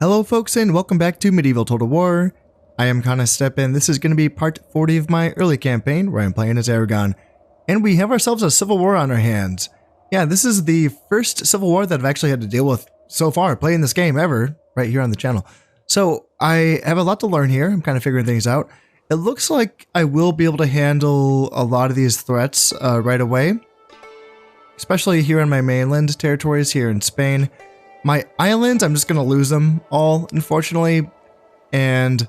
Hello folks and welcome back to Medieval Total War. I am Kana Step and this is going to be part 40 of my early campaign where I'm playing as Aragon. And we have ourselves a civil war on our hands. Yeah, this is the first civil war that I've actually had to deal with so far playing this game ever, right here on the channel. So I have a lot to learn here. I'm kind of figuring things out. It looks like I will be able to handle a lot of these threats right away. Especially here on my mainland territories here in Spain. My islands, I'm just going to lose them all, unfortunately. And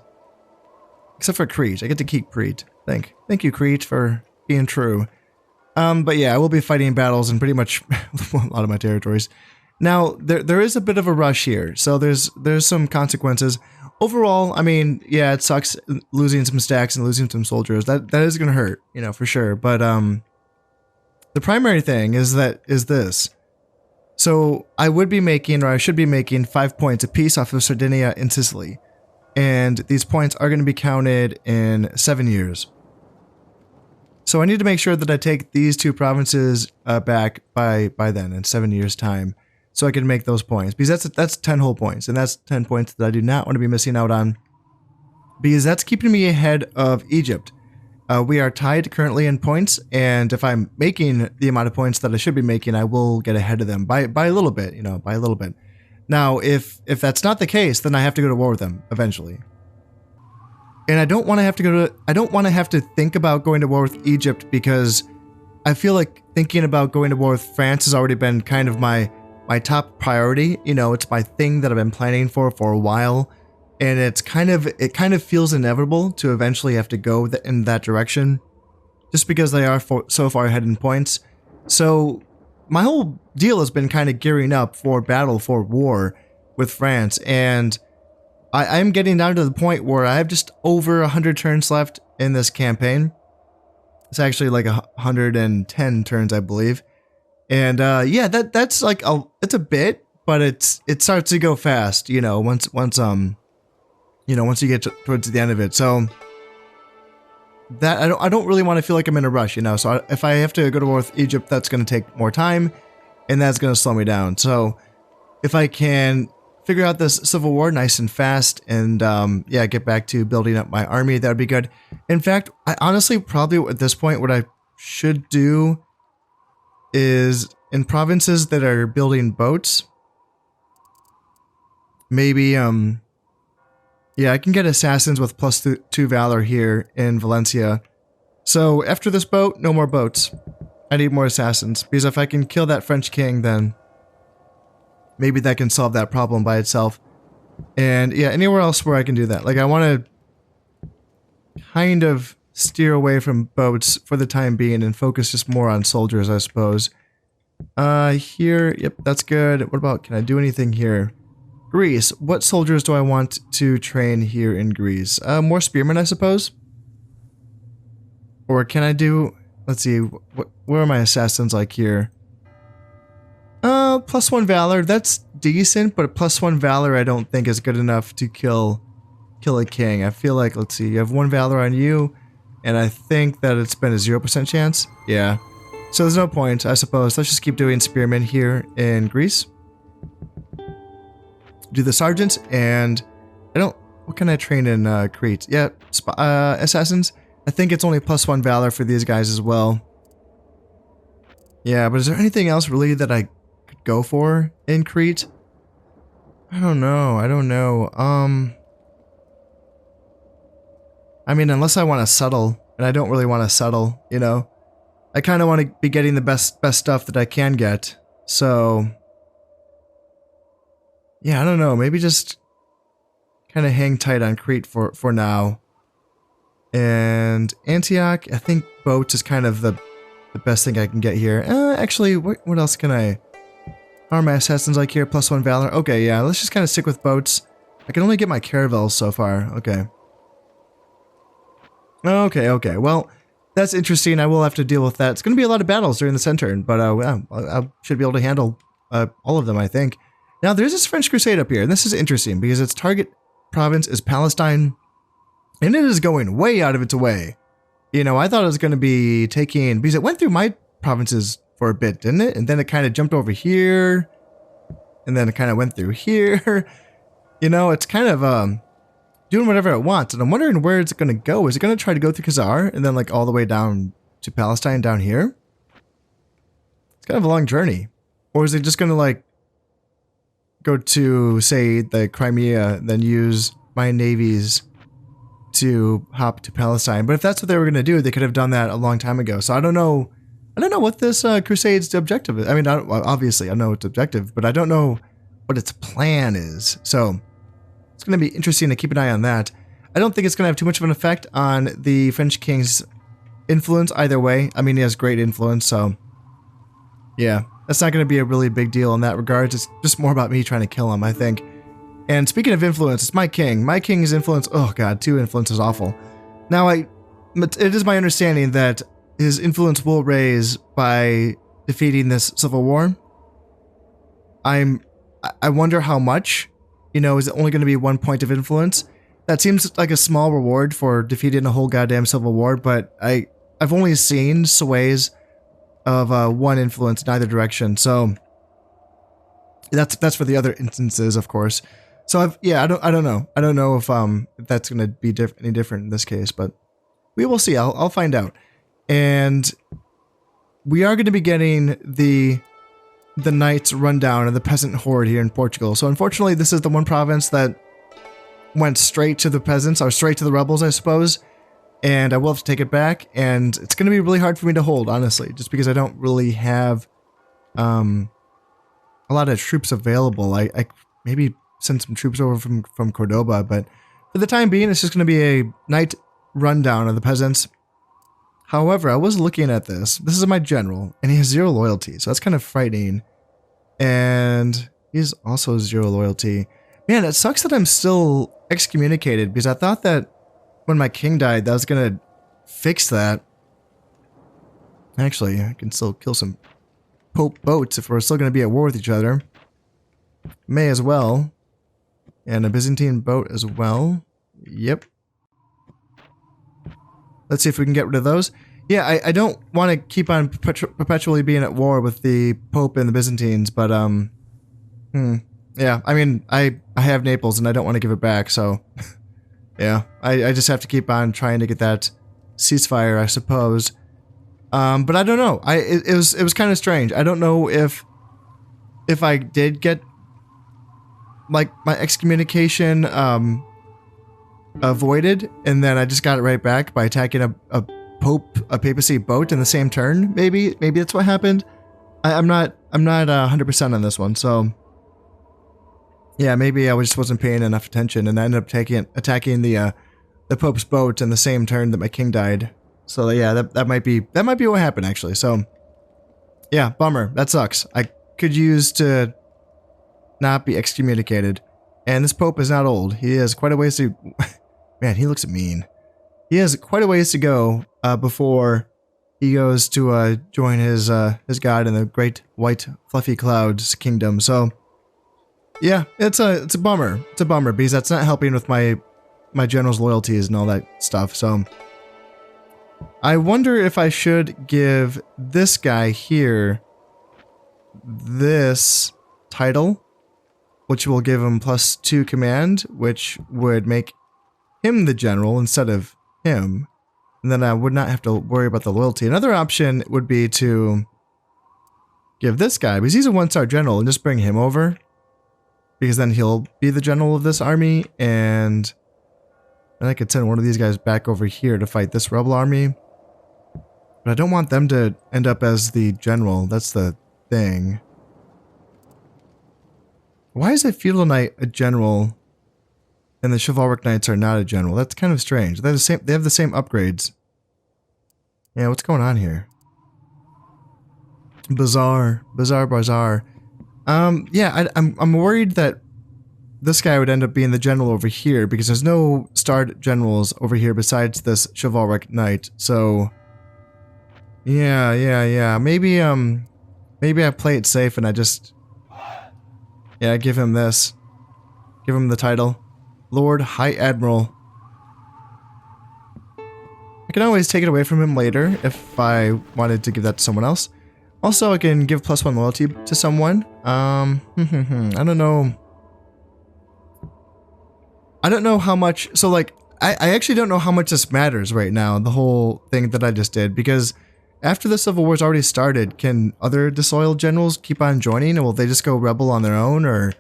except for Crete. I get to keep Crete. Thank you, Crete, for being true. But yeah, I will be fighting battles in pretty much a lot of my territories. Now, there is a bit of a rush here, so there's some consequences. Overall, I mean, yeah, it sucks losing some stacks and losing some soldiers. That is going to hurt, you know, for sure. But the primary thing is this. So I would be making, or I should be making, 5 points apiece off of Sardinia and Sicily. And these points are going to be counted in 7 years. So I need to make sure that I take these two provinces back by then, in 7 years' time, so I can make those points. Because that's 10 whole points, and that's 10 points that I do not want to be missing out on. Because that's keeping me ahead of Egypt. We are tied currently in points, and if I'm making the amount of points that I should be making, I will get ahead of them by a little bit, you know, by a little bit. Now, if that's not the case, then I have to go to war with them eventually. And I don't want to have to think about going to war with Egypt because I feel like thinking about going to war with France has already been kind of my top priority. You know, it's my thing that I've been planning for a while. And it kind of feels inevitable to eventually have to go in that direction, just because they are so far ahead in points. So my whole deal has been kind of gearing up for battle, for war with France, and I'm getting down to the point where I have just over 100 turns left in this campaign. It's actually like 110 turns, I believe, and yeah, that's like it's a bit, but it starts to go fast, you know, once you get towards the end of it. So that I don't really want to feel like I'm in a rush, you know. So if I have to go to war with Egypt, that's going to take more time, and that's going to slow me down. So if I can figure out this civil war nice and fast, and yeah, get back to building up my army, that would be good. In fact, I honestly probably at this point what I should do is in provinces that are building boats, maybe yeah, I can get assassins with +2 valor here in Valencia. So after this boat, no more boats. I need more assassins, because if I can kill that French king, then maybe that can solve that problem by itself. And yeah, anywhere else where I can do that. Like I want to kind of steer away from boats for the time being and focus just more on soldiers, I suppose. Here, yep, that's good. What about, can I do anything here? Greece. What soldiers do I want to train here in Greece? More spearmen, I suppose? Or can I do... Let's see, where are my assassins like here? +1 valor, that's decent, but +1 valor I don't think is good enough to kill a king. I feel like, let's see, you have 1 valor on you, and I think that it's been a 0% chance. Yeah. So there's no point, I suppose. Let's just keep doing spearmen here in Greece. Do the sergeants, and what can I train in Crete? Yeah, assassins. I think it's only +1 valor for these guys as well. Yeah, but is there anything else really that I could go for in Crete? I don't know. I mean, unless I want to settle, and I don't really want to settle, you know. I kind of want to be getting the best stuff that I can get, so... Yeah, I don't know. Maybe just kind of hang tight on Crete for now. And Antioch, I think boats is kind of the best thing I can get here. Actually, what else can I... How are my assassins like here? +1 valor. Okay, yeah, let's just kind of stick with boats. I can only get my caravels so far. Okay. Okay. Well, that's interesting. I will have to deal with that. It's going to be a lot of battles during the center, but yeah, I should be able to handle all of them, I think. Now, there's this French crusade up here, and this is interesting because its target province is Palestine, and it is going way out of its way. You know, I thought it was going to be taking, because it went through my provinces for a bit, didn't it? And then it kind of jumped over here, and then it kind of went through here. You know, it's kind of doing whatever it wants, and I'm wondering where it's going to go. Is it going to try to go through Khazar and then like all the way down to Palestine down here? It's kind of a long journey. Or is it just going to like go to, say, the Crimea, then use my navies to hop to Palestine? But if that's what they were going to do, they could have done that a long time ago. So I don't know what this Crusade's objective is. I mean, obviously I know its objective, but I don't know what its plan is. So it's going to be interesting to keep an eye on that. I don't think it's going to have too much of an effect on the French king's influence either way. I mean, he has great influence, so yeah, that's not going to be a really big deal in that regard. It's just more about me trying to kill him, I think. And speaking of influence, it's my king. My king's influence, oh god, 2 influence is awful. Now, it is my understanding that his influence will raise by defeating this civil war. I wonder how much. You know, is it only going to be 1 point of influence? That seems like a small reward for defeating a whole goddamn civil war, but I've only seen sways of 1 influence in either direction, so that's for the other instances, of course. So I don't know if that's going to be any different in this case, but we will see. I'll find out. And we are going to be getting the Knights rundown of the peasant horde here in Portugal. So unfortunately, this is the one province that went straight to the peasants, or straight to the rebels, I suppose. And I will have to take it back, and it's going to be really hard for me to hold, honestly, just because I don't really have a lot of troops available. I maybe send some troops over from Cordoba, but for the time being, it's just going to be a knight rundown of the peasants. However, I was looking at this. This is my general, and he has 0 loyalty, so that's kind of frightening. And he's also 0 loyalty. Man, it sucks that I'm still excommunicated, because I thought that when my king died, that was going to fix that. Actually, I can still kill some Pope boats if we're still going to be at war with each other. May as well. And a Byzantine boat as well. Yep. Let's see if we can get rid of those. Yeah, I don't want to keep on perpetually being at war with the Pope and the Byzantines, but, yeah, I mean, I have Naples and I don't want to give it back, so, yeah, I just have to keep on trying to get that ceasefire, I suppose. But I don't know. It was kind of strange. I don't know if I did get, like, my excommunication, avoided, and then I just got it right back by attacking a papacy boat in the same turn. Maybe that's what happened. I'm not 100% on this one, so yeah, maybe I just wasn't paying enough attention, and I ended up attacking the Pope's boat in the same turn that my king died. So yeah, that might be what happened actually. So yeah, bummer. That sucks. I could use to not be excommunicated, and this Pope is not old. He has quite a ways to. Man, he looks mean. He has quite a ways to go before he goes to join his god in the great white fluffy clouds kingdom. So yeah, it's a bummer. It's a bummer because that's not helping with my general's loyalties and all that stuff. So I wonder if I should give this guy here this title, which will give him +2 command, which would make him the general instead of him. And then I would not have to worry about the loyalty. Another option would be to give this guy, because he's a 1-star general, and just bring him over. Because then he'll be the general of this army, and then I could send one of these guys back over here to fight this rebel army. But I don't want them to end up as the general. That's the thing. Why is a feudal knight a general and the chivalric knights are not a general? That's kind of strange. They have the same upgrades. Yeah, what's going on here? Bizarre. Yeah, I'm worried that this guy would end up being the general over here because there's no starred generals over here besides this chivalric knight. So yeah. Maybe I play it safe and I just give him this. Give him the title. Lord High Admiral. I can always take it away from him later if I wanted to give that to someone else. Also, I can give +1 loyalty to someone. I don't know. I don't know how much, so like, I actually don't know how much this matters right now, the whole thing that I just did, because after the Civil War's already started, can other disloyal generals keep on joining, or will they just go rebel on their own, or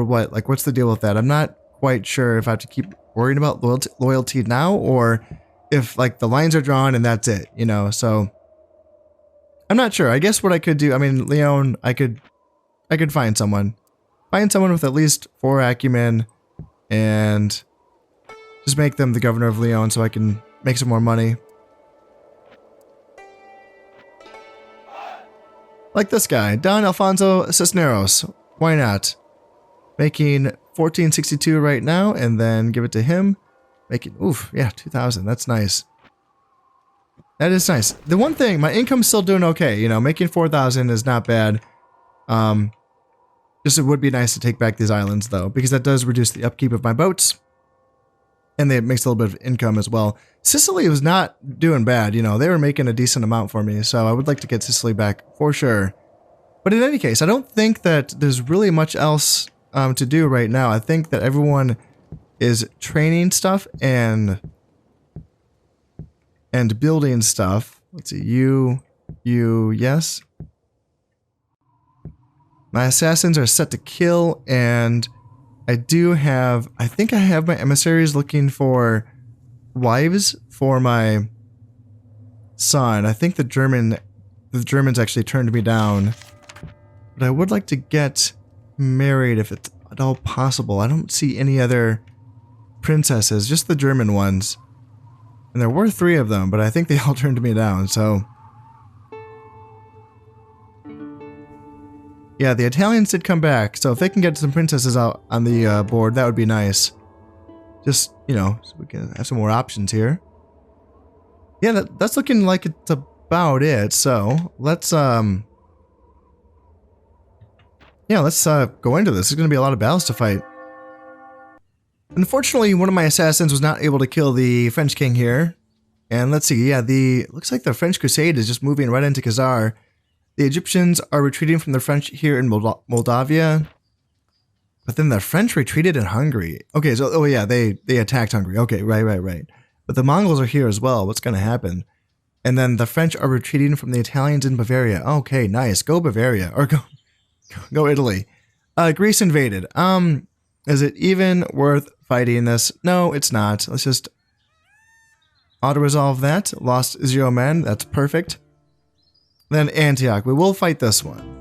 what? Like, what's the deal with that? I'm not quite sure if I have to keep worrying about loyalty now, or if, like, the lines are drawn and that's it, you know, so I'm not sure. I guess what I could do, I mean, Leon, I could find someone with at least 4 acumen, and just make them the governor of Leon so I can make some more money. Like this guy, Don Alfonso Cisneros. Why not? Making 1462 right now, and then give it to him. Making, oof, yeah, 2,000. That's nice. That is nice. The one thing, my income's still doing okay. You know, making 4,000 is not bad. Just it would be nice to take back these islands, though, because that does reduce the upkeep of my boats. And it makes a little bit of income as well. Sicily was not doing bad, you know, they were making a decent amount for me, so I would like to get Sicily back for sure. But in any case, I don't think that there's really much else to do right now. I think that everyone is training stuff and building stuff. Let's see, you, yes. My assassins are set to kill, and I think I have my emissaries looking for wives for my son. I think the Germans actually turned me down. But I would like to get married if it's at all possible. I don't see any other princesses, just the German ones. And there were 3 of them, but I think they all turned me down, so... Yeah, the Italians did come back, so if they can get some princesses out on the board, that would be nice. Just, you know, so we can have some more options here. Yeah, that's looking like it's about it, so let's, yeah, let's go into this. There's going to be a lot of battles to fight. Unfortunately, one of my assassins was not able to kill the French king here. And let's see, yeah, looks like the French crusade is just moving right into Khazar. The Egyptians are retreating from the French here in Moldavia. But then the French retreated in Hungary. Okay, so, oh yeah, they attacked Hungary. Okay, right. But the Mongols are here as well. What's going to happen? And then the French are retreating from the Italians in Bavaria. Okay, nice. Go Bavaria. Or go Italy. Greece invaded. Is it even worth fighting this? No, it's not. Let's just auto-resolve that. Lost 0 men. That's perfect. Then Antioch. We will fight this one.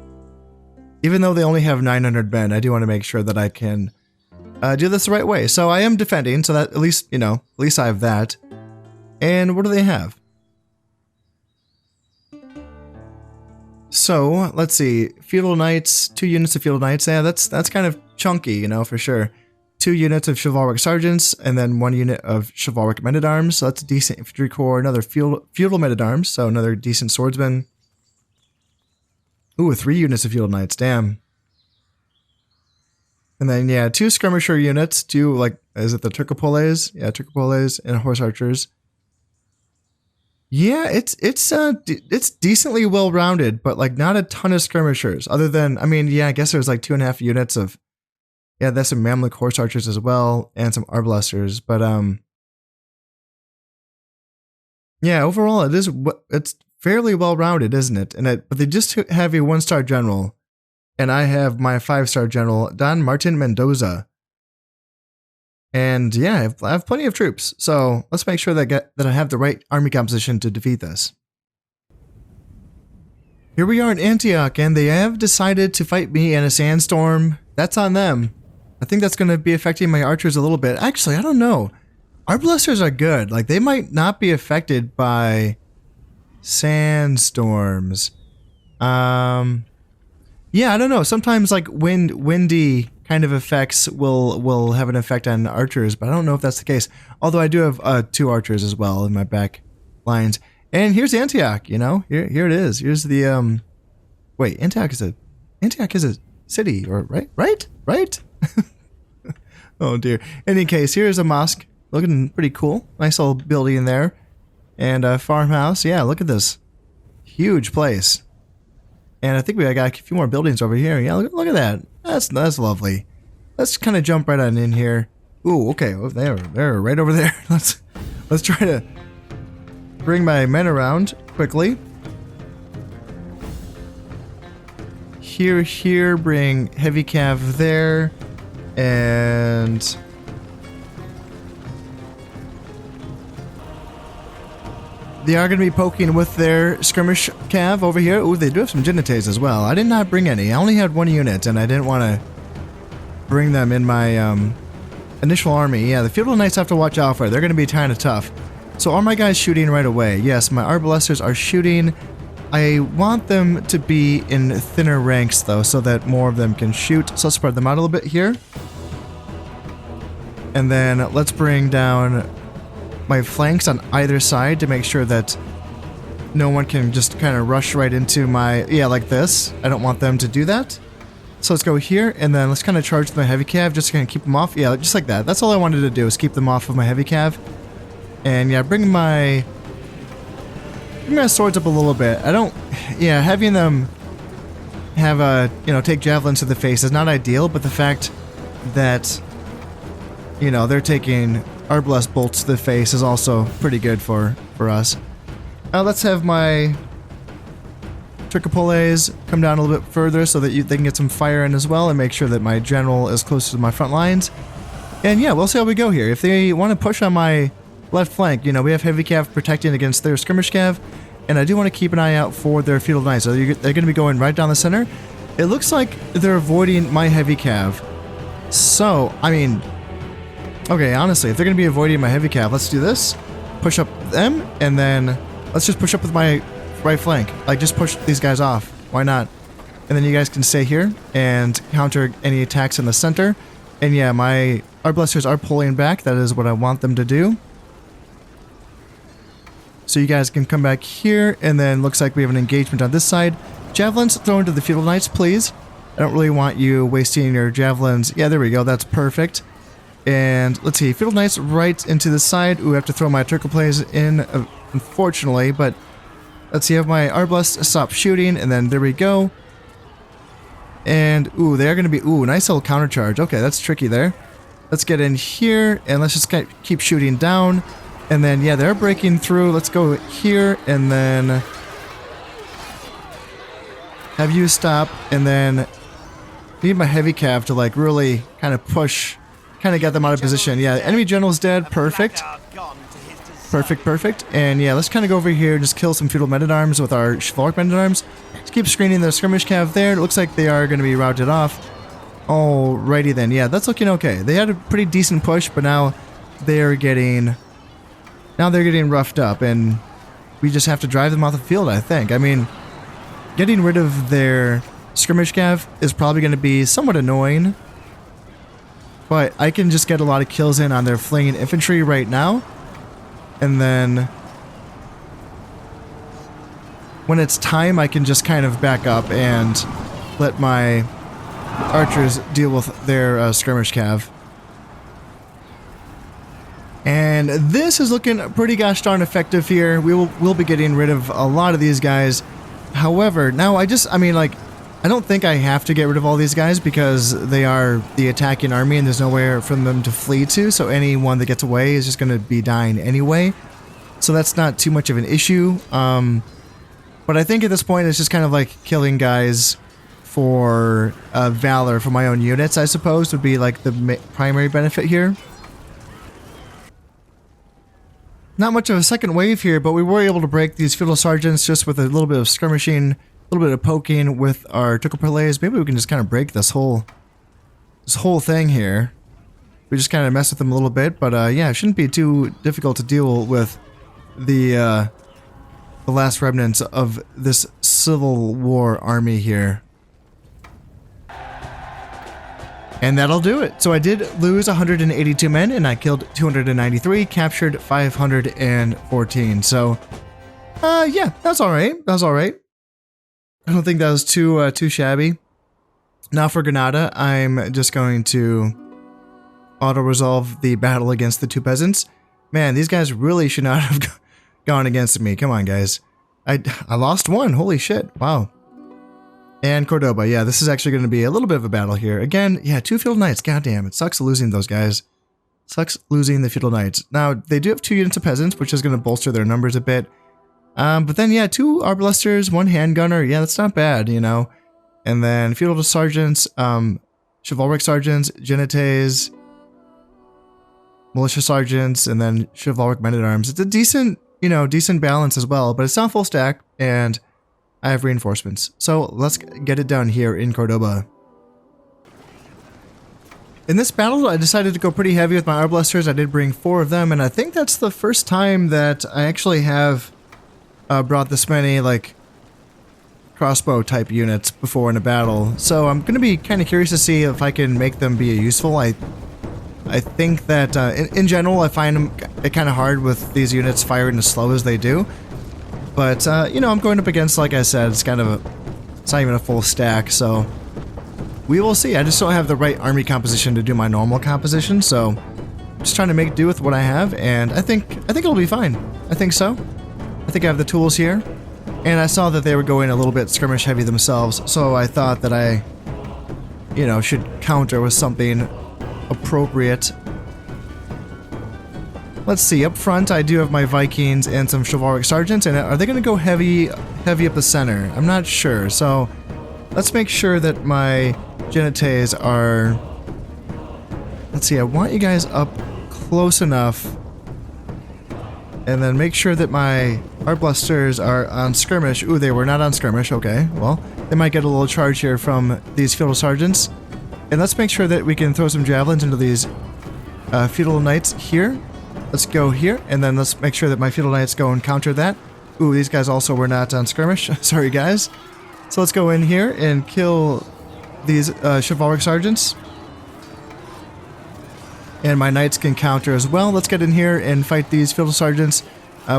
Even though they only have 900 men, I do want to make sure that I can do this the right way. So I am defending, so that at least, you know, at least I have that. And what do they have? So, let's see. Feudal Knights, 2 units of Feudal Knights. Yeah, that's kind of chunky, you know, for sure. 2 units of Chivalric Sergeants, and then 1 unit of Chivalric Men-at-Arms. So that's a decent Infantry Corps. Another Feudal Men-at-Arms, so another decent Swordsman. Ooh, 3 units of Feudal Knights, damn. And then, yeah, 2 Skirmisher units, 2, like, is it the Turcopoles? Yeah, Turcopoles and Horse Archers. Yeah, it's decently well-rounded, but, like, not a ton of Skirmishers, other than, I mean, yeah, I guess there's, like, 2.5 units of, yeah, there's some Mamluk Horse Archers as well, and some Arbalesters, but, yeah, overall, it's fairly well-rounded, isn't it? But they just have a 1-star general, and I have my 5-star general, Don Martin Mendoza. And yeah, I have plenty of troops, so let's make sure that I have the right army composition to defeat this. Here we are in Antioch, and they have decided to fight me in a sandstorm. That's on them. I think that's going to be affecting my archers a little bit. Actually, I don't know. Arbalesters are good. Like, they might not be affected by sandstorms. Yeah, I don't know. Sometimes, like, windy kind of effects will have an effect on archers, but I don't know if that's the case. Although I do have 2 archers as well in my back lines. And here's Antioch, you know? Here it is. Here's the wait, Antioch is a city, or right? Oh dear. In any case, here's a mosque. Looking pretty cool. Nice little building there. And a farmhouse. Yeah, look at this. Huge place. And I think we got a few more buildings over here. Yeah, look at that. That's lovely. Let's kind of jump right on in here. Ooh, okay. Oh, they're right over there. Let's try to bring my men around quickly. Here, bring heavy cav there, and they are going to be poking with their skirmish cav over here. Ooh, they do have some Genites as well. I did not bring any. I only had one unit, and I didn't want to bring them in my initial army. Yeah, the Feudal Knights have to watch out for. They're going to be kind of tough. So are my guys shooting right away? Yes, my Arbalesters are shooting. I want them to be in thinner ranks, though, so that more of them can shoot. So let's spread them out a little bit here. And then let's bring down my flanks on either side to make sure that no one can just kind of rush right into my... Yeah, like this. I don't want them to do that. So let's go here, and then let's kind of charge my heavy cav, just to kind of keep them off. Yeah, just like that. That's all I wanted to do, is keep them off of my heavy cav. And yeah, bring my swords up a little bit. I don't... Yeah, having them have a, take javelins to the face is not ideal, but the fact that, they're taking arbalest bolts to the face is also pretty good for us. Let's have my Tricopoles come down a little bit further so that they can get some fire in as well, and make sure that my general is close to my front lines. And yeah, we'll see how we go here. If they want to push on my left flank, we have heavy cav protecting against their skirmish cav, and I do want to keep an eye out for their feudal knights. So they're going to be going right down the center. It looks like they're avoiding my heavy cav. So, I mean, okay, honestly, if they're going to be avoiding my heavy cav, let's do this. Push up them, and then let's just push up with my right flank. Like, just push these guys off. Why not? And then you guys can stay here and counter any attacks in the center. And yeah, my Arbalesters are pulling back. That is what I want them to do. So you guys can come back here, and then looks like we have an engagement on this side. Javelins thrown to the feudal knights, please. I don't really want you wasting your javelins. Yeah, there we go. That's perfect. And let's see, feudal knights right into the side. Ooh, I have to throw my Tricopoles in, unfortunately, but let's see, have my Arbalest stop shooting, and then there we go. And ooh, they are going to be, ooh, nice little countercharge. Okay, that's tricky there. Let's get in here, and let's just keep shooting down. And then, yeah, they're breaking through. Let's go here, and then have you stop, and then need my heavy cav to, like, really kind of push, kind of get them out of position. Yeah, enemy general's dead. Perfect. Perfect. And yeah, let's kind of go over here and just kill some feudal men-at-arms with our chivalric men-at-arms. Let's keep screening the skirmish cav there. It looks like they are going to be routed off. Alrighty then. Yeah, that's looking okay. They had a pretty decent push, but now they're getting roughed up, and we just have to drive them off the field, I think. I mean, getting rid of their skirmish cav is probably going to be somewhat annoying, but I can just get a lot of kills in on their fleeing infantry right now, and then when it's time, I can just kind of back up and let my archers deal with their skirmish cav. And this is looking pretty gosh darn effective here. We'll be getting rid of a lot of these guys. However, now I don't think I have to get rid of all these guys because they are the attacking army and there's nowhere for them to flee to. So anyone that gets away is just going to be dying anyway. So that's not too much of an issue. But I think at this point it's just kind of like killing guys for valor for my own units, I suppose, would be like the primary benefit here. Not much of a second wave here, but we were able to break these feudal sergeants just with a little bit of skirmishing, a little bit of poking with our Tricopoles. Maybe we can just kind of break this whole thing here. We just kind of mess with them a little bit, but yeah, it shouldn't be too difficult to deal with the last remnants of this Civil War army here. And that'll do it. So I did lose 182 men, and I killed 293, captured 514. So, yeah, that's all right. That's all right. I don't think that was too shabby. Now for Granada, I'm just going to auto-resolve the battle against the two peasants. Man, these guys really should not have gone against me. Come on, guys. I lost one. Holy shit. Wow. And Cordoba, yeah, this is actually going to be a little bit of a battle here. Again, yeah, two field knights, goddamn, it sucks losing those guys. Sucks losing the feudal knights. Now, they do have 2 units of peasants, which is going to bolster their numbers a bit. But then, yeah, 2 arbalesters, 1 handgunner. Yeah, that's not bad, you know. And then feudal sergeants, chivalric sergeants, genites, militia sergeants, and then chivalric men-at-arms. It's a decent, you know, decent balance as well, but it's not full stack, and I have reinforcements. So let's get it down here in Cordoba. In this battle, I decided to go pretty heavy with my arbalesters. I did bring 4 of them, and I think that's the first time that I actually have brought this many, like, crossbow type units before in a battle. So I'm going to be kind of curious to see if I can make them be useful. I think that in general, I find them kind of hard with these units firing as slow as they do. But, you know, I'm going up against, like I said, it's kind of it's not even a full stack, so we will see. I just don't have the right army composition to do my normal composition, so I'm just trying to make do with what I have, and I think it'll be fine. I think so. I think I have the tools here, and I saw that they were going a little bit skirmish heavy themselves, so I thought that I, you know, should counter with something appropriate. Let's see, up front I do have my Vikings and some chivalric sergeants, and are they going to go heavy up the center? I'm not sure, so let's make sure that my genites are... Let's see, I want you guys up close enough, and then make sure that my arbalesters are on skirmish. Ooh, they were not on skirmish, okay, well, they might get a little charge here from these feudal sergeants. And let's make sure that we can throw some javelins into these feudal knights here. Let's go here, and then let's make sure that my feudal knights go and counter that. Ooh, these guys also were not on skirmish. Sorry, guys. So let's go in here and kill these chivalric sergeants. And my knights can counter as well. Let's get in here and fight these feudal sergeants.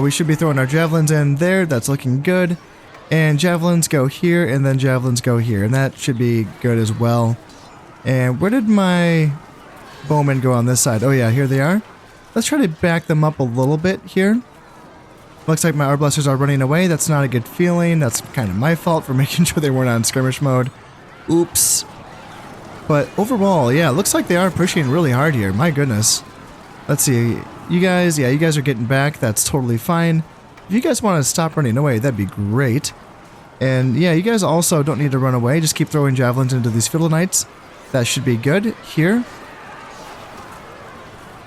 We should be throwing our javelins in there. That's looking good. And javelins go here, and then javelins go here. And that should be good as well. And where did my bowmen go on this side? Oh yeah, here they are. Let's try to back them up a little bit here. Looks like my arbalesters are running away. That's not a good feeling. That's kind of my fault for making sure they weren't on skirmish mode. Oops. But overall, yeah, it looks like they are pushing really hard here. My goodness. Let's see. You guys, yeah, you guys are getting back. That's totally fine. If you guys want to stop running away, that'd be great. And yeah, you guys also don't need to run away. Just keep throwing javelins into these feudal knights. That should be good here.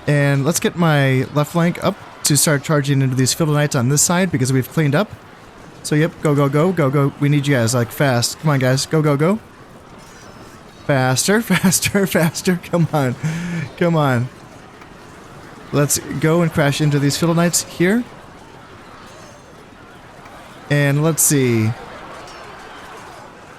And let's get my left flank up to start charging into these feudal knights on this side because we've cleaned up. So yep, go, go, go, go, go. We need you guys, like, fast. Come on, guys. Go, go, go. Faster, faster, faster. Come on. Come on. Let's go and crash into these feudal knights here. And let's see.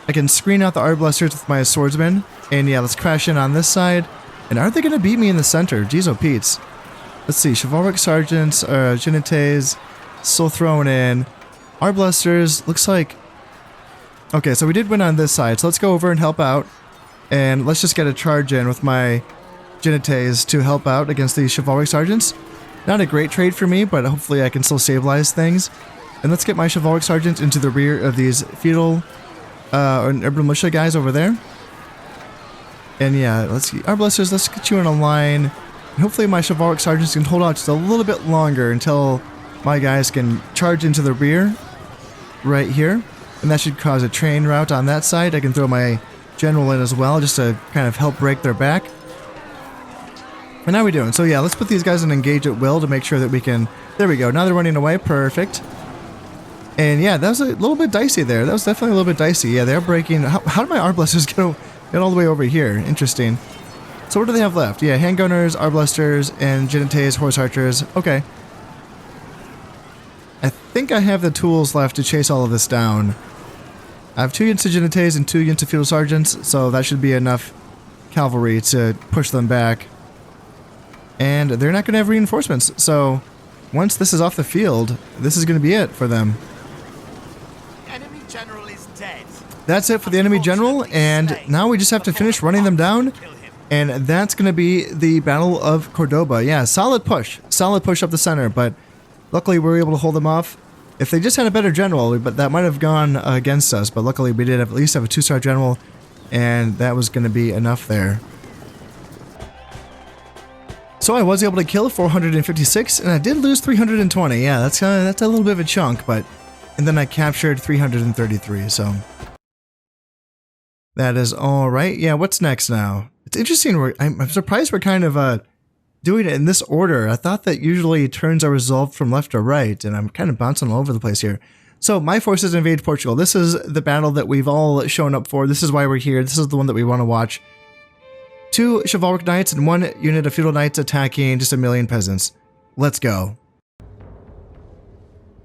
I can screen out the arbalesters with my swordsmen. And yeah, let's crash in on this side. And are they going to beat me in the center? Jeez, oh Pete's. Let's see. Chivalric sergeants, genites, still thrown in. Arbalesters, looks like... Okay, so we did win on this side. So let's go over and help out. And let's just get a charge in with my genites to help out against these chivalric sergeants. Not a great trade for me, but hopefully I can still stabilize things. And let's get my chivalric sergeants into the rear of these feudal and urban militia guys over there. And yeah, let's see. Arbalesters, let's get you in a line. And hopefully my chivalric sergeants can hold out just a little bit longer until my guys can charge into the rear right here. And that should cause a train route on that side. I can throw my general in as well just to kind of help break their back. And how are we doing? So yeah, let's put these guys in engage at will to make sure that we can... There we go. Now they're running away. Perfect. And yeah, that was a little bit dicey there. That was definitely a little bit dicey. Yeah, they're breaking... How did my arbalesters get all the way over here? Interesting. So what do they have left? Yeah, handgunners, arbalesters, and genites, horse archers. Okay. I think I have the tools left to chase all of this down. I have 2 units of genites and 2 units of feudal sergeants, so that should be enough cavalry to push them back. And they're not going to have reinforcements, so once this is off the field, this is going to be it for them. Enemy general is dead. That's it for the enemy general, and now we just have to finish running them down, and that's going to be the Battle of Cordoba. Yeah, solid push up the center, but luckily we were able to hold them off. If they just had a better general, but that might have gone against us, but luckily we did at least have a 2-star general, and that was going to be enough there. So I was able to kill 456, and I did lose 320. Yeah, that's a little bit of a chunk, but... And then I captured 333, so... That is alright. Yeah, what's next now? It's interesting, I'm surprised we're kind of doing it in this order. I thought that usually turns are resolved from left to right, and I'm kind of bouncing all over the place here. So, my forces invade Portugal. This is the battle that we've all shown up for. This is why we're here. This is the one that we want to watch. 2 chivalric knights and 1 unit of feudal knights attacking just a million peasants. Let's go.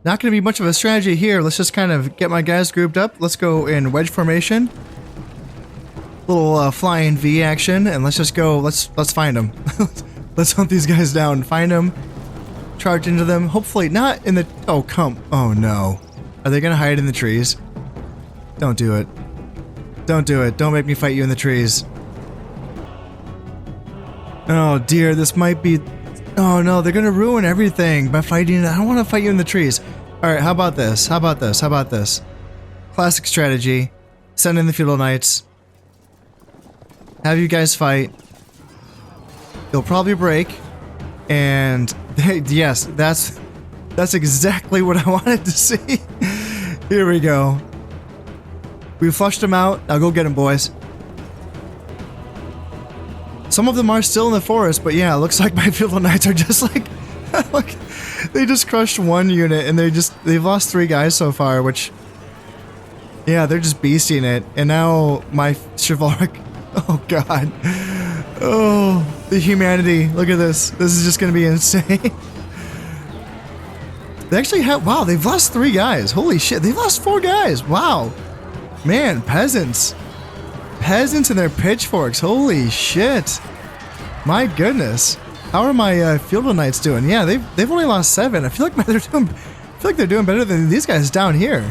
Not going to be much of a strategy here. Let's just kind of get my guys grouped up. Let's go in wedge formation. Little flying V action, and let's just go. Let's find them. Let's hunt these guys down. Find them. Charge into them. Hopefully not in the... Oh, come. Oh, no. Are they going to hide in the trees? Don't do it. Don't do it. Don't make me fight you in the trees. Oh dear, this might be... Oh no, they're gonna ruin everything by fighting... I don't want to fight you in the trees. Alright, how about this? How about this? How about this? Classic strategy. Send in the feudal knights. Have you guys fight. They'll probably break. And... yes, that's exactly what I wanted to see. Here we go. We flushed them out. Now go get them, boys. Some of them are still in the forest, but yeah, it looks like my feudal knights are just like, look, they just crushed 1 unit and they've lost 3 guys so far, which, yeah, they're just beasting it. And now my chivalric, oh god, oh, the humanity, look at this. This is just gonna be insane. They actually have, wow, they've lost 3 guys. Holy shit, they've lost 4 guys. Wow, man, peasants. Peasants and their pitchforks. Holy shit. My goodness. How are my feudal knights doing? Yeah, they've only lost 7. I feel like they're doing better than these guys down here.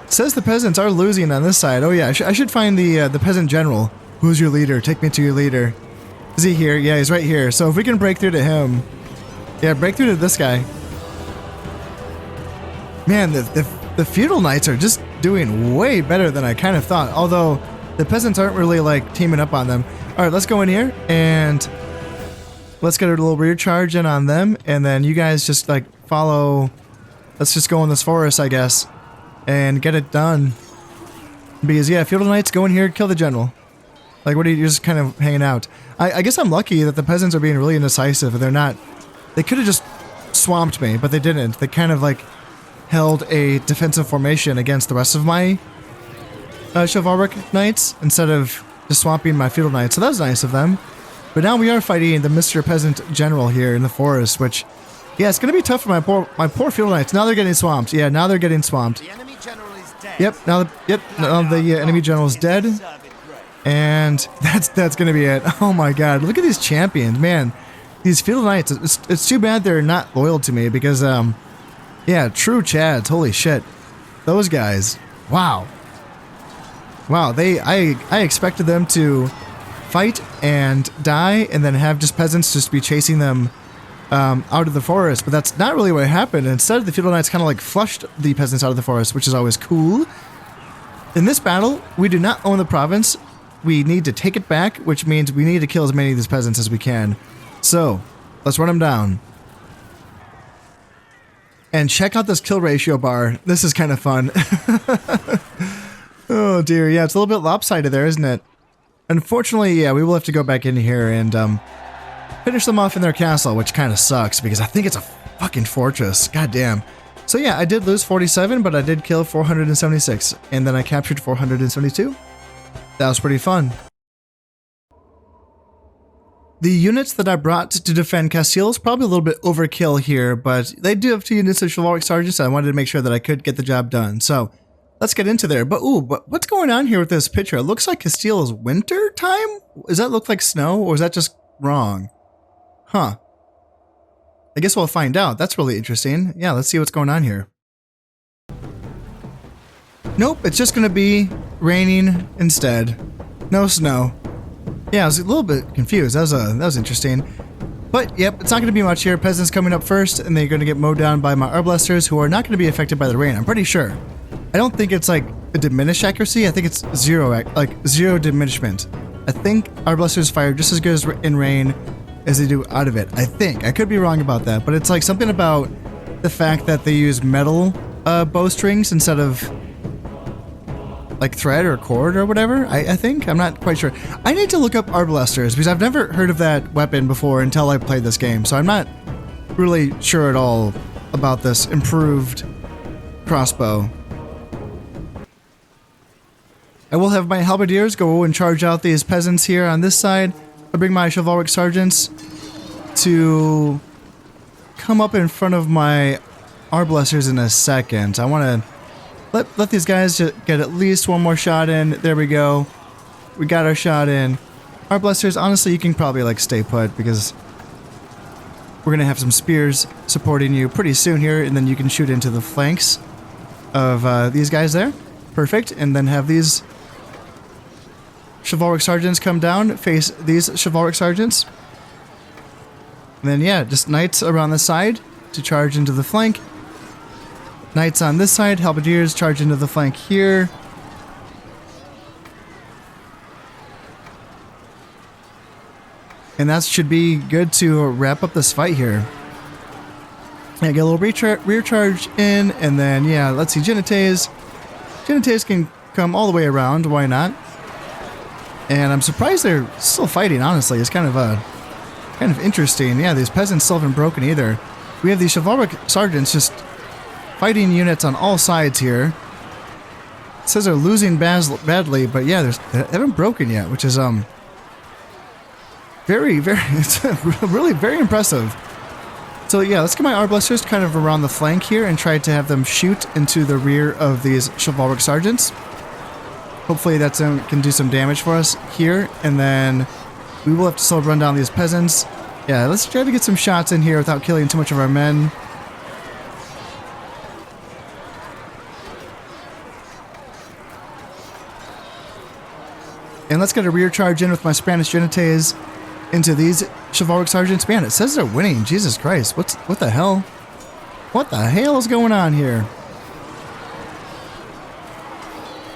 It says the peasants are losing on this side. Oh yeah, I should find the peasant general. Who's your leader? Take me to your leader. Is he here? Yeah, he's right here. So if we can break through to him. Yeah, break through to this guy. Man, the feudal knights are just doing way better than I kind of thought, although the peasants aren't really like teaming up on them. All right, let's go in here and let's get a little rear charge in on them, and then you guys just like follow. Let's just go in this forest, I guess, and get it done. Because yeah, feudal knights, go in here, kill the general. Like, what are you, you're just kind of hanging out? I guess I'm lucky that the peasants are being really indecisive. They're not. They could have just swamped me, but they didn't. They kind of like held a defensive formation against the rest of my chivalric knights instead of just swamping my feudal knights. So that was nice of them. But now we are fighting the Mr. Peasant General here in the forest, which, yeah, it's going to be tough for my poor feudal knights. Now they're getting swamped. Yeah, now they're getting swamped. The enemy general is dead. Yep, now the enemy general is dead. And that's going to be it. Oh my god, look at these champions, man. These feudal knights, it's too bad they're not loyal to me because, yeah, true Chads, holy shit. Those guys, wow. Wow, I expected them to fight and die and then have just peasants just be chasing them out of the forest, but that's not really what happened. Instead, the feudal knights kind of like flushed the peasants out of the forest, which is always cool. In this battle, we do not own the province. We need to take it back, which means we need to kill as many of these peasants as we can. So, let's run them down. And check out this kill ratio bar. This is kind of fun. Oh dear, yeah, it's a little bit lopsided there, isn't it? Unfortunately, yeah, we will have to go back in here and finish them off in their castle, which kind of sucks because I think it's a fucking fortress. God damn. So yeah, I did lose 47, but I did kill 476, and then I captured 472. That was pretty fun. The units that I brought to defend Castile is probably a little bit overkill here, but they do have 2 units of chivalric sergeants, so I wanted to make sure that I could get the job done. So let's get into there. But ooh, what's going on here with this picture? It looks like Castile is winter time? Does that look like snow, or is that just wrong? Huh. I guess we'll find out. That's really interesting. Yeah, let's see what's going on here. Nope, it's just going to be raining instead. No snow. Yeah, I was a little bit confused. That was interesting. But, yep, it's not going to be much here. Peasants coming up first, and they're going to get mowed down by my arbalesters, who are not going to be affected by the rain. I'm pretty sure. I don't think it's, like, a diminished accuracy. I think it's zero diminishment. I think arbalesters fire just as good as in rain. as they do out of it. I think. I could be wrong about that, but it's like something about the fact that they use metal bowstrings instead of like thread or cord or whatever. I think. I'm not quite sure. I need to look up arbalesters because I've never heard of that weapon before until I played this game. So I'm not really sure at all about this improved crossbow. I will have my halberdiers go and charge out these peasants here on this side. I'll bring my chivalric sergeants to come up in front of my arbalesters in a second. I want to let these guys get at least one more shot in. There we go. We got our shot in. Arbalesters, honestly, you can probably like stay put because we're going to have some spears supporting you pretty soon here, and then you can shoot into the flanks of these guys there. Perfect. And then have these chivalric sergeants come down, face these chivalric sergeants. And then, yeah, just knights around the side to charge into the flank. Knights on this side, halberdiers charge into the flank here. And that should be good to wrap up this fight here. Yeah, get a little rear charge in, and then, yeah, let's see, Genetes. Genetes can come all the way around, why not? And I'm surprised they're still fighting, honestly. It's kind of interesting. Yeah, these peasants still haven't broken either. We have these chivalric sergeants just fighting units on all sides here. It says they're losing badly, but yeah, they haven't broken yet, which is it's really very impressive. So yeah, let's get my arbalesters kind of around the flank here and try to have them shoot into the rear of these chivalric sergeants. Hopefully that can do some damage for us here, and then we will have to still run down these peasants. Yeah, let's try to get some shots in here without killing too much of our men. And let's get a rear charge in with my Spanish Genetes into these chivalric sergeants. Man, it says they're winning. Jesus Christ. What the hell? What the hell is going on here?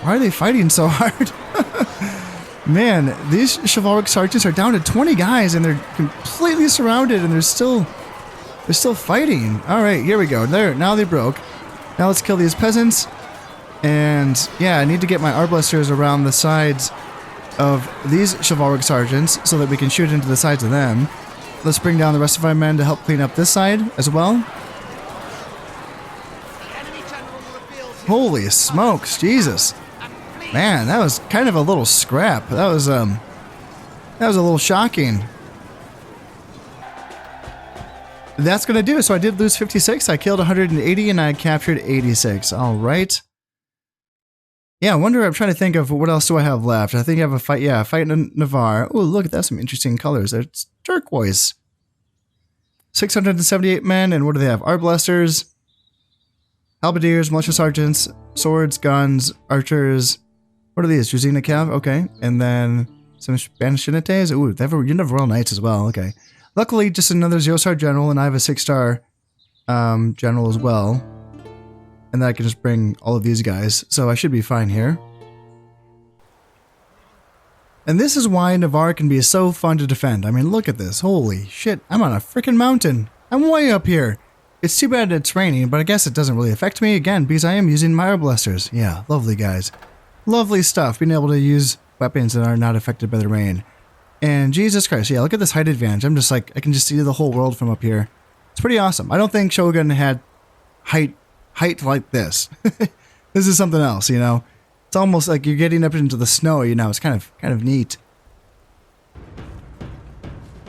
Why are they fighting so hard? Man, these chivalric sergeants are down to 20 guys and they're completely surrounded and they're still fighting. All right, here we go. Now they broke. Now let's kill these peasants. And yeah, I need to get my arbalesters around the sides of these chivalric sergeants so that we can shoot into the sides of them. Let's bring down the rest of our men to help clean up this side as well. Holy smokes, Jesus. Man, that was kind of a little scrap. That was a little shocking. That's gonna do it. So I did lose 56. I killed 180 and I captured 86. All right. Yeah, I wonder, I'm trying to think of what else do I have left. I think I have a fight. Yeah, a fight in Navarre. Oh, look at that. Some interesting colors. It's turquoise. 678 men. And what do they have? Arbalesters, halberdiers, militia sergeants, swords, guns, archers. What are these? Druzina Cav? Okay. And then some Spanish Genetes. Ooh, you have Royal Knights as well. Okay. Luckily, just another 0-star general, and I have a 6-star general as well. And then I can just bring all of these guys. So I should be fine here. And this is why Navarre can be so fun to defend. I mean, look at this. Holy shit. I'm on a freaking mountain. I'm way up here. It's too bad it's raining, but I guess it doesn't really affect me again because I am using my arbalesters. Yeah, lovely guys. Lovely stuff. Being able to use weapons that are not affected by the rain. And Jesus Christ. Yeah, look at this height advantage. I'm just like, I can just see the whole world from up here. It's pretty awesome. I don't think Shogun had height like this. This is something else, you know. It's almost like you're getting up into the snow, you know. It's kind of neat.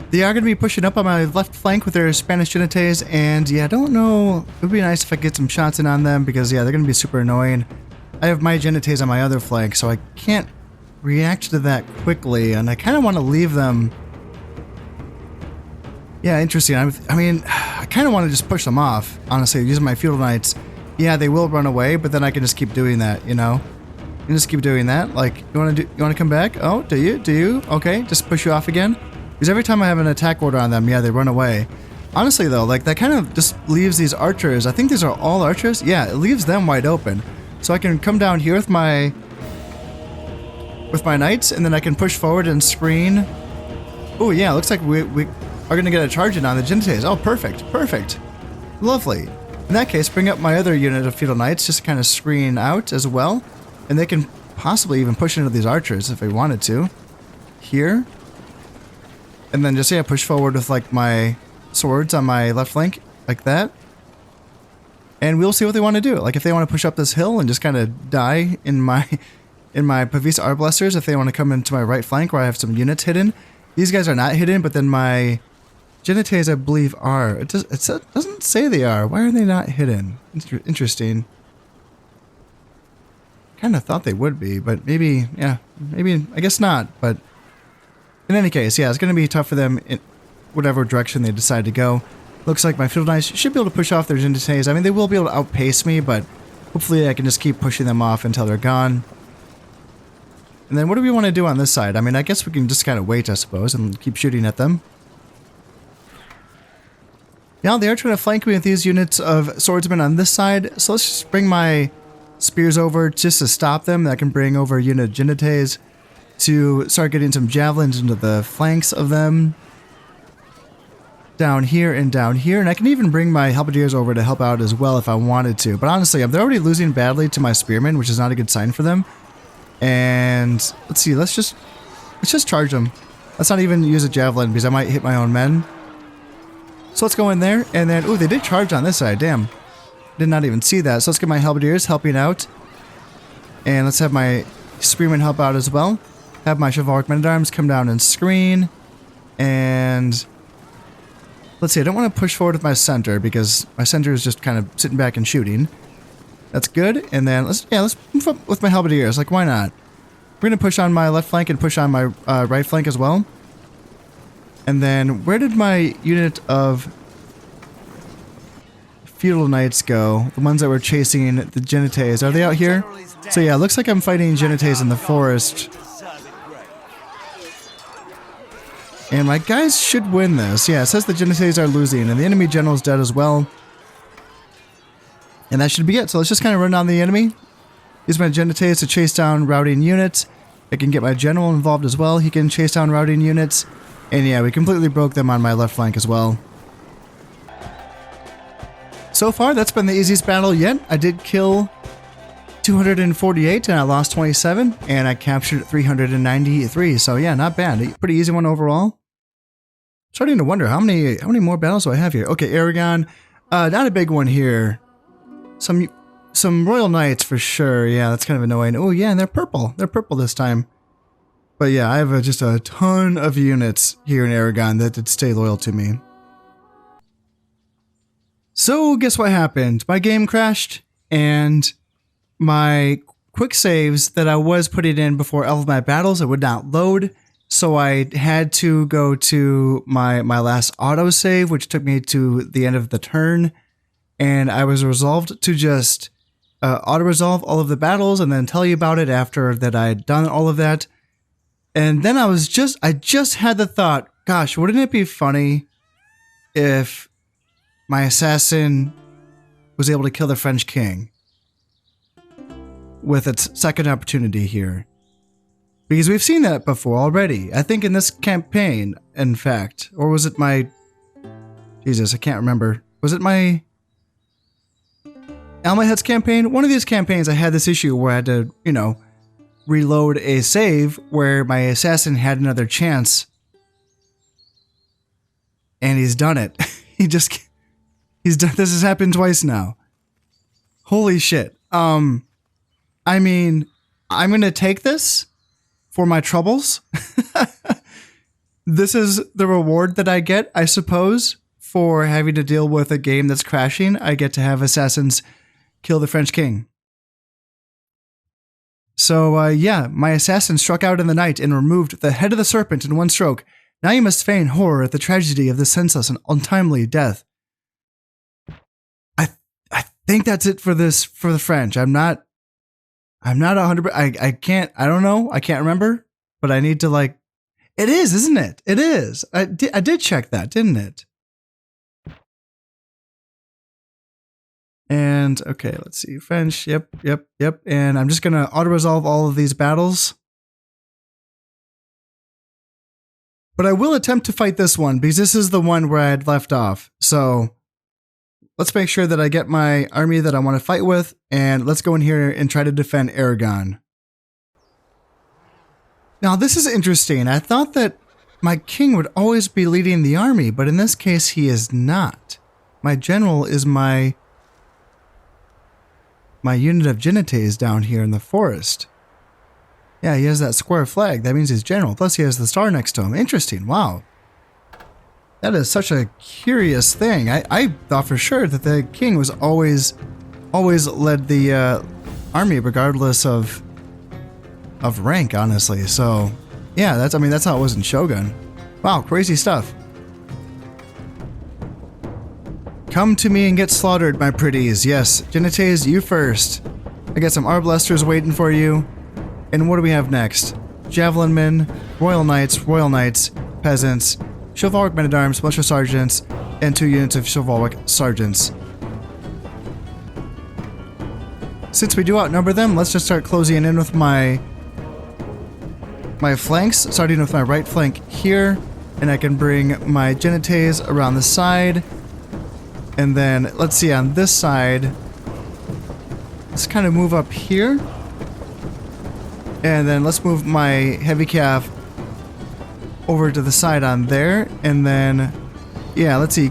They are going to be pushing up on my left flank with their Spanish Genetes, and yeah, I don't know. It would be nice if I could get some shots in on them because yeah, they're going to be super annoying. I have my Genetes on my other flank, so I can't react to that quickly, and I kind of want to leave them. Yeah, interesting. I mean, I kind of want to just push them off, honestly, using my feudal knights. Yeah, they will run away, but then I can just keep doing that, you know? You can just keep doing that. Like, you want to come back? Oh, do you? Do you? Okay, just push you off again. Because every time I have an attack order on them, yeah, they run away. Honestly, though, like, that kind of just leaves these archers. I think these are all archers. Yeah, it leaves them wide open. So I can come down here with my knights, and then I can push forward and screen. Oh, yeah, looks like are going to get a charge in on the Genites. Oh, perfect. Perfect. Lovely. In that case, bring up my other unit of Feudal Knights just to kind of screen out as well. And they can possibly even push into these archers if they wanted to. Here. And then just, yeah, push forward with like my swords on my left flank. Like that. And we'll see what they want to do. Like if they want to push up this hill and just kind of die in my Pavisa Arblasters, if they want to come into my right flank where I have some units hidden. These guys are not hidden, but then my Genites, I believe, are. It doesn't say they are. Why are they not hidden? Interesting. Kind of thought they would be, but maybe, yeah, maybe, I guess not. But in any case, yeah, it's going to be tough for them in whatever direction they decide to go. Looks like my Field Knights should be able to push off their Genites. I mean, they will be able to outpace me, but hopefully I can just keep pushing them off until they're gone. And then what do we want to do on this side? I mean, I guess we can just kind of wait, I suppose, and keep shooting at them. Yeah, they are trying to flank me with these units of swordsmen on this side, so let's just bring my spears over just to stop them. I can bring over a unit of Genites to start getting some javelins into the flanks of them. Down here and down here, and I can even bring my halberdiers over to help out as well if I wanted to. But honestly, they're already losing badly to my spearmen, which is not a good sign for them. And let's see, let's just charge them. Let's not even use a javelin because I might hit my own men. So let's go in there, and then, ooh, they did charge on this side, damn. Did not even see that. So let's get my halberdiers helping out. And let's have my spearmen help out as well. Have my chivalric men-at-arms come down and screen. And let's see, I don't want to push forward with my center because my center is just kind of sitting back and shooting. That's good. And then let's move up with my halberdiers. Like, why not? We're going to push on my left flank and push on my right flank as well. And then where did my unit of Feudal Knights go? The ones that were chasing the Genites. Are they out here? So yeah, it looks like I'm fighting Genites in the forest. And my guys should win this. Yeah, it says the Genites are losing and the enemy general is dead as well. And that should be it. So let's just kind of run down the enemy. Use my Genites to chase down routing units. I can get my general involved as well. He can chase down routing units. And yeah, we completely broke them on my left flank as well. So far, that's been the easiest battle yet. I did kill 248 and I lost 27 and I captured 393. So yeah, not bad. A pretty easy one overall. Starting to wonder how many more battles do I have here? Okay, Aragon, not a big one here. Some Royal Knights for sure. Yeah, that's kind of annoying. Oh yeah, and they're purple. They're purple this time. But yeah, I have just a ton of units here in Aragon that did stay loyal to me. So guess what happened? My game crashed and my quick saves that I was putting in before all of my battles, it would not load. So I had to go to my last autosave, which took me to the end of the turn. And I was resolved to just auto-resolve all of the battles and then tell you about it after that I'd done all of that. And then I just had the thought, gosh, wouldn't it be funny if my assassin was able to kill the French king with its second opportunity here? Because we've seen that before already. I think in this campaign, in fact. Or was it my... Jesus, I can't remember. Was it my... Almahead's campaign? One of these campaigns I had this issue where I had to, you know, reload a save where my assassin had another chance. And he's done it. He's done, this has happened twice now. Holy shit. I mean, I'm going to take this for my troubles. This is the reward that I get, I suppose, for having to deal with a game that's crashing. I get to have assassins kill the French king. So, yeah, my assassin struck out in the night and removed the head of the serpent in one stroke. Now you must feign horror at the tragedy of this senseless and untimely death. I think that's it for this, for the French. I'm not 100%. I don't know. I can't remember, but I need to like, it is, isn't it? It is. I did check that, didn't it? And okay, let's see. French. Yep. And I'm just going to auto-resolve all of these battles. But I will attempt to fight this one because this is the one where I had left off. So let's make sure that I get my army that I want to fight with, and let's go in here and try to defend Aragon. Now this is interesting. I thought that my king would always be leading the army, but in this case he is not. My general is my unit of Genites down here in the forest. Yeah, he has that square flag. That means he's general. Plus he has the star next to him. Interesting. Wow. That is such a curious thing. I thought for sure that the king was always led the army regardless of rank, honestly. So, yeah, that's how it was in Shogun. Wow, crazy stuff. Come to me and get slaughtered, my pretties. Yes, Genites, you first. I got some arbalesters waiting for you. And what do we have next? Javelin men, royal knights, peasants, chivalric men-at-arms, militia sergeants, and 2 units of chivalric sergeants. Since we do outnumber them, let's just start closing in with my flanks, starting with my right flank here, and I can bring my Genites around the side. And then, let's see, on this side, let's kind of move up here. And then let's move my heavy cav over to the side on there. And then, yeah, let's see.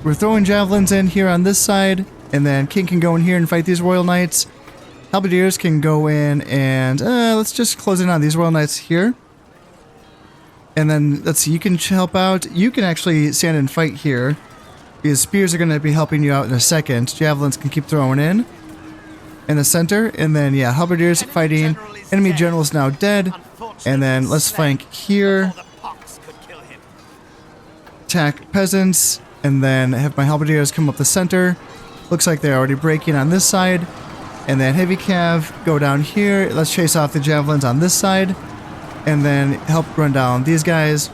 We're throwing javelins in here on this side. And then King can go in here and fight these royal knights. Halberdiers can go in and let's just close in on these royal knights here. And then, let's see, you can help out. You can actually stand and fight here, because spears are going to be helping you out in a second. Javelins can keep throwing in the center. And then, yeah, halberdiers fighting. Enemy general is now dead. And then let's flank here. Attack peasants. And then have my halberdiers come up the center. Looks like they're already breaking on this side. And then heavy cav go down here. Let's chase off the javelins on this side. And then help run down these guys.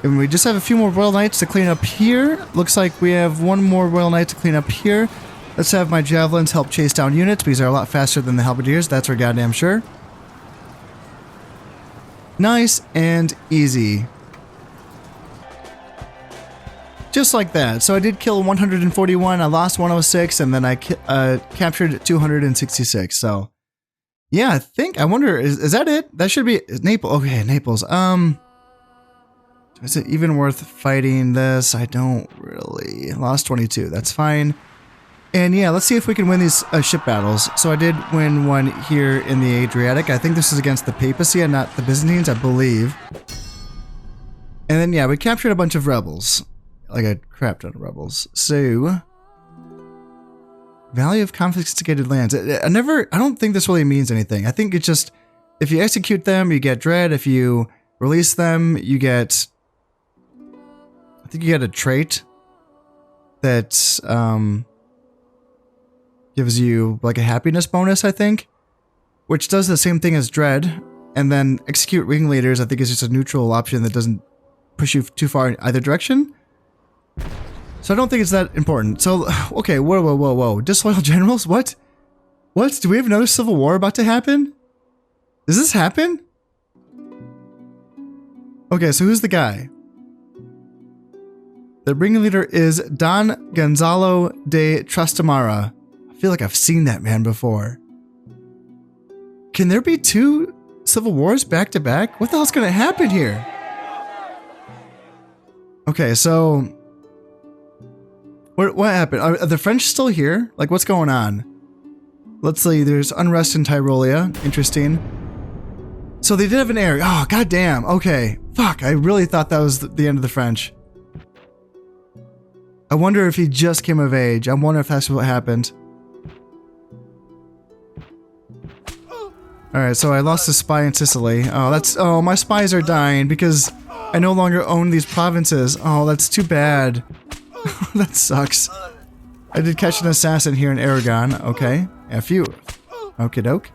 And we just have a few more royal knights to clean up here. Looks like we have one more royal knight to clean up here. Let's have my javelins help chase down units because they're a lot faster than the halberdiers. That's for goddamn sure. Nice and easy. Just like that. So I did kill 141, I lost 106, and then I captured 266. So, yeah, I wonder, is that it? That should be Naples. Okay, Naples. Is it even worth fighting this? I don't really. Lost 22. That's fine. And yeah, let's see if we can win these ship battles. So I did win one here in the Adriatic. I think this is against the papacy and not the Byzantines, I believe. And then yeah, we captured a bunch of rebels. Like a crap ton of rebels. So, value of confiscated lands. I don't think this really means anything. I think it's just, if you execute them, you get dread. If you release them, you get, I think you get a trait that gives you like a happiness bonus, I think, which does the same thing as dread. And then execute ringleaders, I think, is just a neutral option that doesn't push you too far in either direction. So I don't think it's that important. So, okay, whoa. Disloyal generals? What? What? Do we have another civil war about to happen? Does this happen? Okay, so who's the guy? The ringleader is Don Gonzalo de Trastamara. I feel like I've seen that man before. Can there be 2 civil wars back to back? What the hell's gonna happen here? Okay, so what happened? Are the French still here? Like, what's going on? Let's see. There's unrest in Tyrolia. Interesting. So they did have an area. Oh, goddamn. Okay. Fuck. I really thought that was the end of the French. I wonder if he just came of age. I wonder if that's what happened. Alright, so I lost a spy in Sicily. Oh, my spies are dying because I no longer own these provinces. Oh, that's too bad. That sucks. I did catch an assassin here in Aragon. Okay. F you. Okie doke.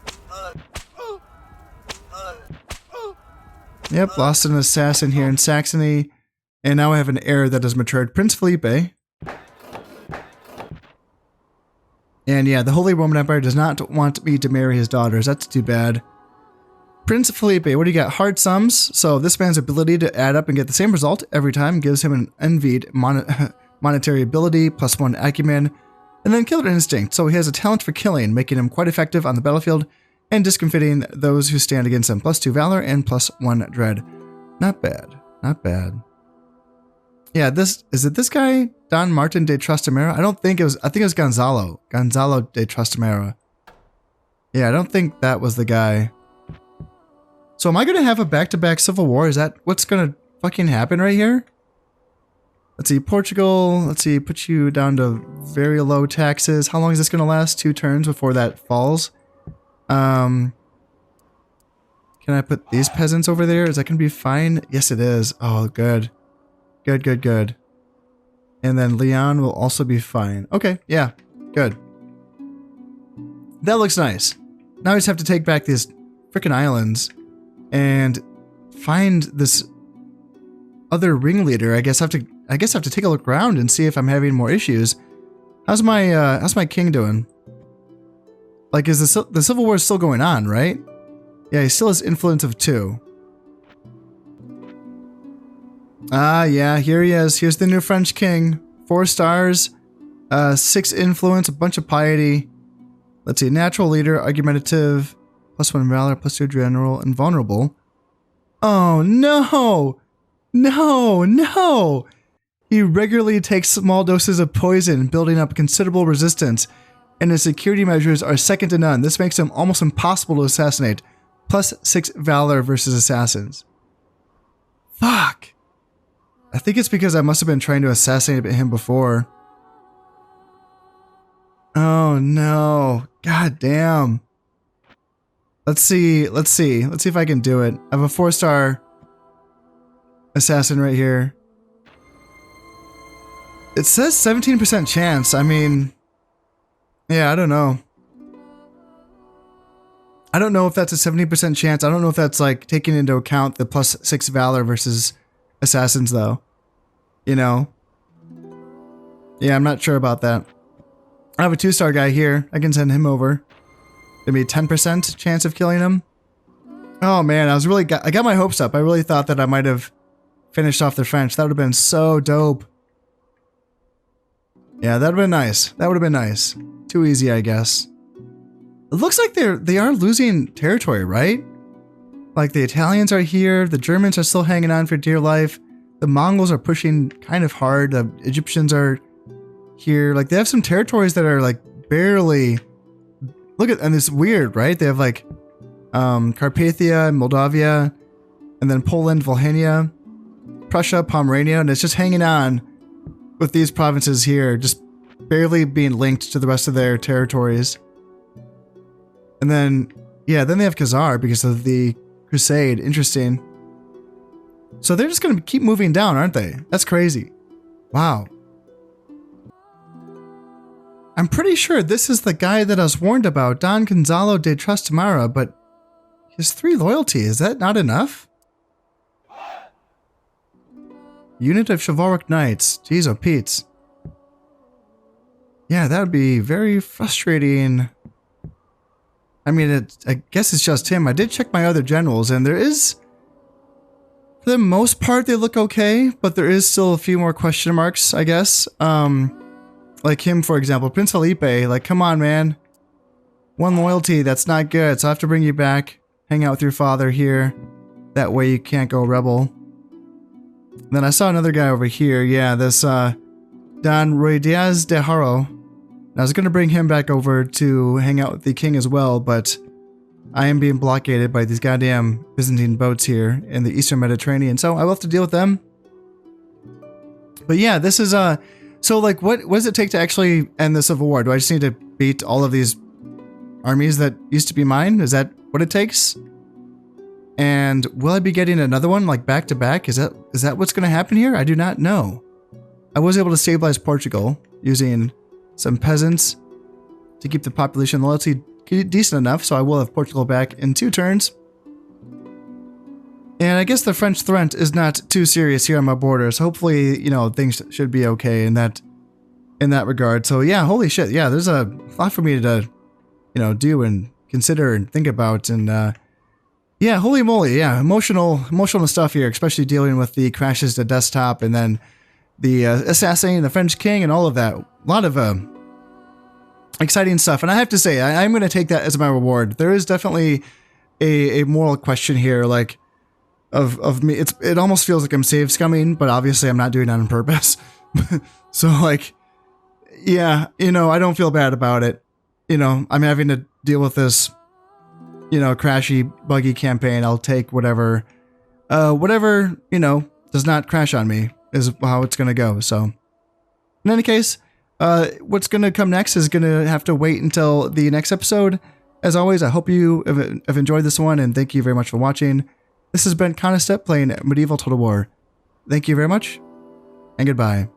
Yep, lost an assassin here in Saxony. And now I have an heir that has matured. Prince Felipe. And yeah, the Holy Roman Empire does not want me to marry his daughters. That's too bad. Prince Felipe, what do you got? Hard sums. So this man's ability to add up and get the same result every time gives him an envied monetary ability, +1 acumen, and then killer instinct. So he has a talent for killing, making him quite effective on the battlefield and discomfiting those who stand against him. +2 valor and +1 dread. Not bad. Not bad. Yeah, is it this guy? Don Martin de Trastamara? I think it was Gonzalo. Gonzalo de Trastamara. Yeah, I don't think that was the guy. So am I going to have a back-to-back civil war? Is that what's going to fucking happen right here? Let's see, Portugal. Let's see, put you down to very low taxes. How long is this going to last? 2 turns before that falls. Can I put these peasants over there? Is that going to be fine? Yes, it is. Oh, good. Good, good, good. And then Leon will also be fine. Okay, yeah, good. That looks nice. Now I just have to take back these frickin' islands and find this other ringleader. I guess I have to take a look around and see if I'm having more issues. How's my king doing? Like, is the civil war still going on, right? Yeah, he still has influence of 2. Ah, yeah, here he is. Here's the new French king. 4 stars, 6 influence, a bunch of piety. Let's see, natural leader, argumentative, +1 valor, +2 general, and vulnerable. Oh, no! No, no! He regularly takes small doses of poison, building up considerable resistance, and his security measures are second to none. This makes him almost impossible to assassinate. +6 valor versus assassins. Fuck! I think it's because I must have been trying to assassinate him before. Oh no. God damn. Let's see if I can do it. I have a 4-star assassin right here. It says 17% chance. I mean, yeah, I don't know. I don't know if that's a 70% chance. I don't know if that's like taking into account the +6 valor versus assassins though. You know? Yeah, I'm not sure about that. I have a 2-star guy here. I can send him over. Maybe 10% chance of killing him. Oh man, I got my hopes up. I really thought that I might have finished off the French. That would have been so dope. Yeah, that would have been nice. That would have been nice. Too easy, I guess. It looks like they are losing territory, right? Like the Italians are here, the Germans are still hanging on for dear life. The Mongols are pushing kind of hard. The Egyptians are here. Like they have some territories that are like barely. Look at, and it's weird, right? They have like Carpathia, Moldavia, and then Poland, Volhynia, Prussia, Pomerania, and it's just hanging on with these provinces here, just barely being linked to the rest of their territories. And then, yeah, then they have Khazar because of the Crusade. Interesting. So they're just going to keep moving down, aren't they? That's crazy. Wow. I'm pretty sure this is the guy that I was warned about, Don Gonzalo de Trastamara, but his 3 loyalty, is that not enough? Unit of chivalric knights. Jeez, oh Pete's. Yeah, that would be very frustrating. I mean, I guess it's just him. I did check my other generals, and there is, for the most part, they look okay, but there is still a few more question marks, I guess. Like him, for example, Prince Felipe, like, come on, man. 1 loyalty, that's not good, so I have to bring you back. Hang out with your father here. That way you can't go rebel. And then I saw another guy over here, yeah, this, Don Ruidiaz de Haro. I was going to bring him back over to hang out with the king as well, but I am being blockaded by these goddamn Byzantine boats here in the Eastern Mediterranean, so I will have to deal with them. But yeah, this is, so like, what does it take to actually end the Civil War? Do I just need to beat all of these armies that used to be mine? Is that what it takes? And will I be getting another one, like, back to back? Is that what's going to happen here? I do not know. I was able to stabilize Portugal using some peasants to keep the population loyalty decent enough, so I will have Portugal back in 2 turns. And I guess the French threat is not too serious here on my borders. Hopefully, you know, things should be okay in that regard. So yeah, holy shit, yeah, there's a lot for me to, you know, do and consider and think about. And Yeah, holy moly, yeah, emotional stuff here, especially dealing with the crashes to desktop and then the assassinating the French king and all of that. A lot of exciting stuff, and I have to say, I'm going to take that as my reward. There is definitely a moral question here, like of me. It almost feels like I'm save scumming, but obviously I'm not doing that on purpose. So like, yeah, I don't feel bad about it. I'm having to deal with this, crashy, buggy campaign. I'll take whatever, does not crash on me is how it's going to go. So in any case, what's going to come next is going to have to wait until the next episode. As always, I hope you have enjoyed this one, and thank you very much for watching. This has been Conostep playing Medieval Total War. Thank you very much, and goodbye.